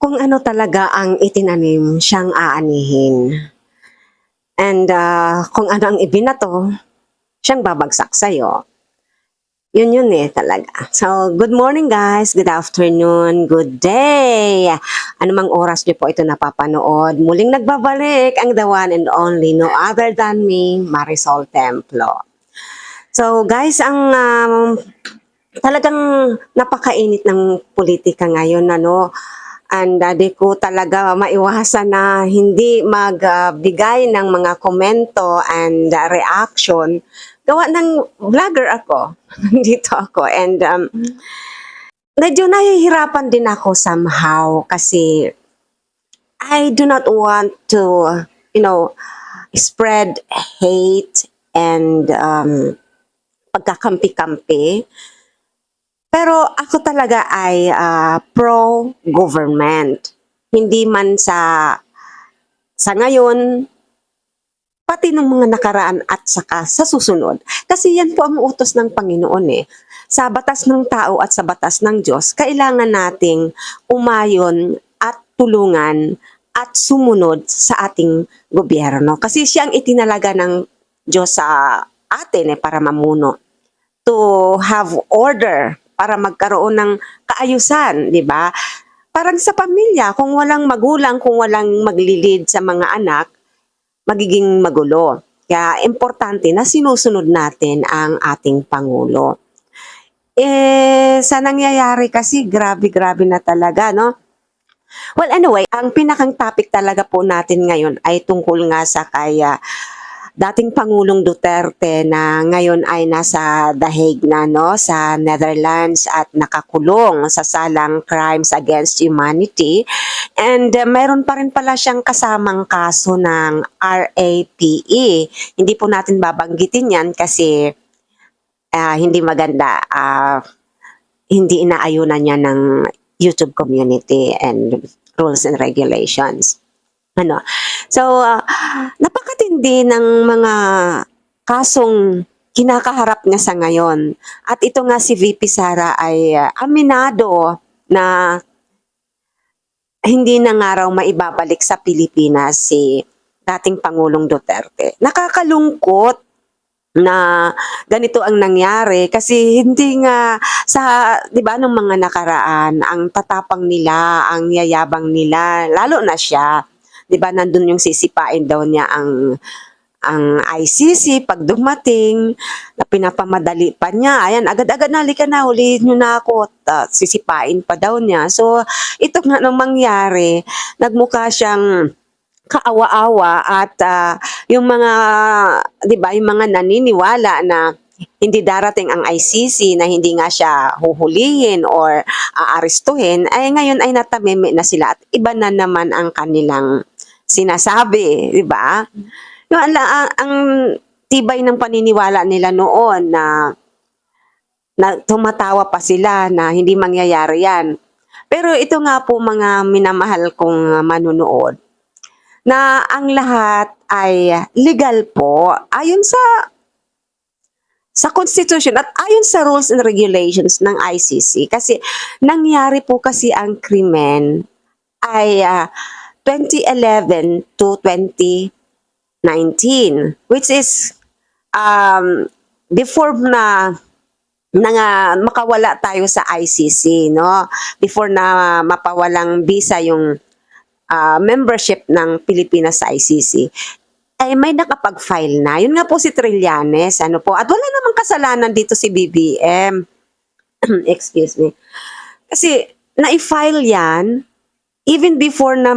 Kung ano talaga ang itinanim, siyang aanihin. And kung ano ang ibinato, siyang babagsak sa'yo. Yun talaga. So, good morning guys, good afternoon, good day. Anumang oras niyo po ito napapanood, muling nagbabalik ang the one and only, no other than me, Marisol Templo. So guys, ang talagang napakainit ng politika ngayon, ano, and di ko talaga maiwasan na hindi magbigay ng mga komento and reaction. Gawa ng vlogger ako. Dito ako. And medyo nahihirapan din ako somehow kasi I do not want to, spread hate and pagkakampi-kampi. Pero ako talaga ay pro-government. Hindi man sa ngayon, pati ng mga nakaraan at saka sa susunod. Kasi yan po ang utos ng Panginoon eh. Sa batas ng tao at sa batas ng Diyos, kailangan nating umayon at tulungan at sumunod sa ating gobyerno. Kasi siyang itinalaga ng Diyos sa atin para mamuno. To have order, para magkaroon ng kaayusan, di ba? Parang sa pamilya, kung walang magulang, kung walang maglilid sa mga anak, magiging magulo. Kaya importante na sinusunod natin ang ating Pangulo. Sa nangyayari kasi, grabe-grabe na talaga, no? Well, anyway, ang pinakang topic talaga po natin ngayon ay tungkol nga sa dating Pangulong Duterte na ngayon ay nasa The Hague na, no, sa Netherlands at nakakulong sa salang crimes against humanity. And mayroon pa rin pala siyang kasamang kaso ng RAPE. Hindi po natin babanggitin yan kasi hindi maganda. Hindi inaayunan niya ng YouTube community and rules and regulations. So, napakatindi ng mga kasong kinakaharap niya sa ngayon. At ito nga si VP Sara ay aminado na hindi na nga raw maibabalik sa Pilipinas si dating Pangulong Duterte. Nakakalungkot na ganito ang nangyari kasi hindi nga sa, 'di ba, nung mga nakaraan, ang tatapang nila, ang yayabang nila, lalo na siya. 'Di ba, nandun yung sisipain daw niya ang ICC pag dumating, na pinapamadali pa niya. Ayan, agad-agad na, halika na, hulihin niyo na ako. Sisipain pa daw niya. So, ito nga nang mangyari, nagmukha siyang kaawa-awa at yung mga, 'di ba, yung mga naniniwala na hindi darating ang ICC, na hindi nga siya huhulihin or aarestuhin, ay ngayon ay natameme na sila at iba na naman ang kanilang sinasabi, 'di ba? Yung ang tibay ng paniniwala nila noon na tumatawa pa sila na hindi mangyayari yan. Pero ito nga po, mga minamahal kong manunood, na ang lahat ay legal po ayon sa Constitution at ayon sa rules and regulations ng ICC. Kasi nangyari po kasi ang krimen ay 2011 to 2019, which is before na makawala tayo sa ICC, no? Before na mapawalang visa yung membership ng Pilipinas sa ICC, ay may nakapag-file na. Yun nga po si Trillanes, ano po. At wala namang kasalanan dito si BBM. Excuse me. Kasi na-file yan even before na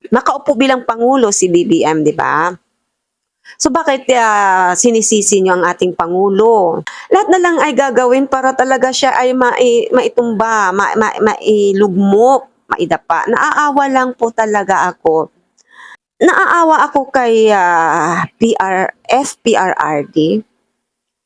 makaupo bilang Pangulo si BBM, di ba? So bakit sinisisi nyo ang ating Pangulo? Lahat na lang ay gagawin para talaga siya ay maitumba, mailugmok, maidapa. Naaawa lang po talaga ako. Naaawa ako kay FPRRD.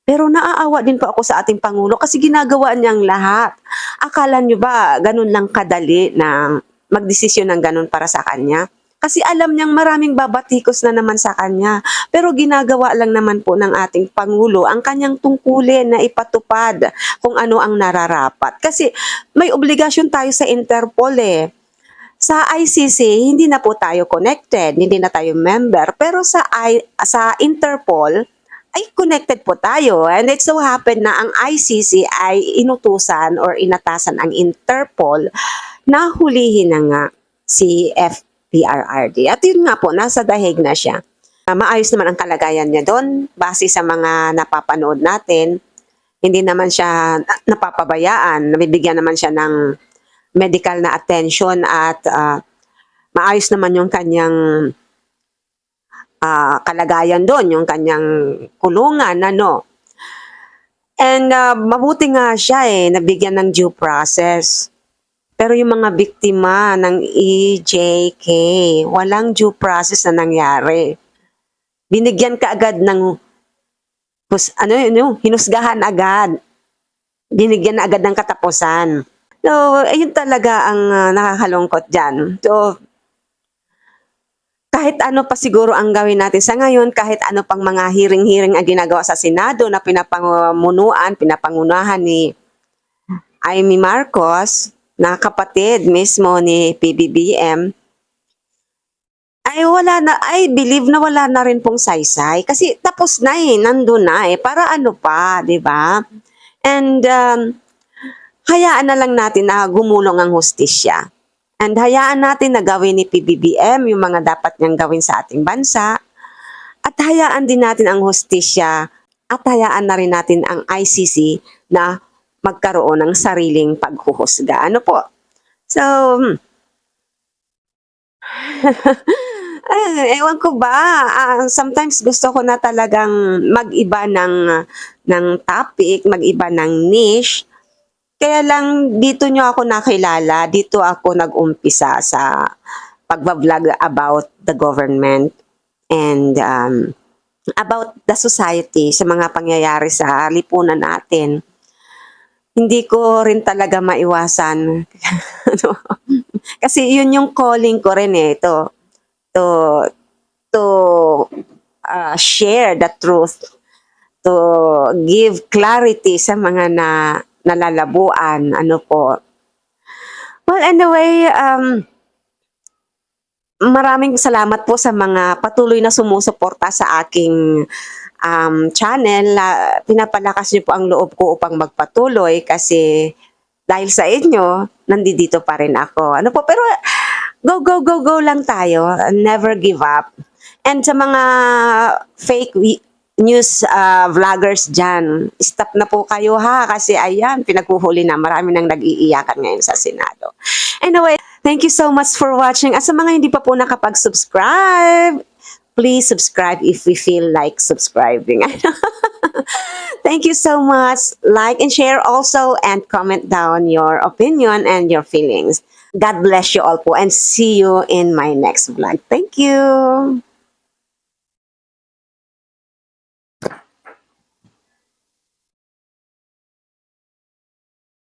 Pero naaawa din po ako sa ating Pangulo kasi ginagawa niyang lahat. Akala nyo ba ganun lang kadali na magdesisyon ng ganun para sa kanya? Kasi alam niyang maraming babatikos na naman sa kanya. Pero ginagawa lang naman po ng ating Pangulo ang kanyang tungkulin na ipatupad kung ano ang nararapat. Kasi may obligasyon tayo sa Interpol eh. Sa ICC, hindi na po tayo connected, hindi na tayo member. Pero sa Interpol, ay connected po tayo. And it so happened na ang ICC ay inutusan or inatasan ang Interpol na hulihin na nga si FPRRD. At yun nga po, nasa dahig na siya. Maayos naman ang kalagayan niya doon, base sa mga napapanood natin. Hindi naman siya napapabayaan, nabibigyan naman siya ng medical na attention at maayos naman yung kanyang kalagayan doon, yung kanyang kulungan, ano. And mabuti nga siya nabigyan ng due process. Pero yung mga biktima ng EJK, walang due process na nangyari. Binigyan ka agad ng, hinusgahan agad. Binigyan na agad ng katapusan. So, ayun talaga ang nakakalungkot dyan. So, kahit ano pa siguro ang gawin natin sa ngayon, kahit ano pang mga hearing-hearing ang ginagawa sa Senado na pinapangunahan ni Amy Marcos, na kapatid mismo ni PBBM, I believe na wala na rin pong saysay. Kasi tapos na nandun na para ano pa, di ba? And hayaan na lang natin na gumulong ang hustisya. And hayaan natin na gawin ni PBBM yung mga dapat niyang gawin sa ating bansa. At hayaan din natin ang hustisya at hayaan na rin natin ang ICC na magkaroon ng sariling paghuhusga. Ano po? So, ewan ko ba, sometimes gusto ko na talagang mag-iba ng topic, mag-iba ng niche. Kaya lang dito nyo ako nakilala, dito ako nag-umpisa sa pagbablog about the government and about the society, sa mga pangyayari sa lipunan natin. Hindi ko rin talaga maiwasan. Kasi yun yung calling ko rin to share the truth, to give clarity sa mga nalalabuan, ano po. Well, anyway, maraming salamat po sa mga patuloy na sumusuporta sa aking channel. Pinapalakas niyo po ang loob ko upang magpatuloy kasi dahil sa inyo, nandito pa rin ako. Ano po, pero go lang tayo. Never give up. And sa mga fake news vloggers dyan, stop na po kayo ha, kasi ayan, pinaghuhuli na, marami nang nag-iiyakan ngayon sa Senado. Anyway, thank you so much for watching. At sa mga hindi pa po nakapag-subscribe, please subscribe if we feel like subscribing. Thank you so much. Like and share also and comment down your opinion and your feelings. God bless you all po and see you in my next vlog. Thank you.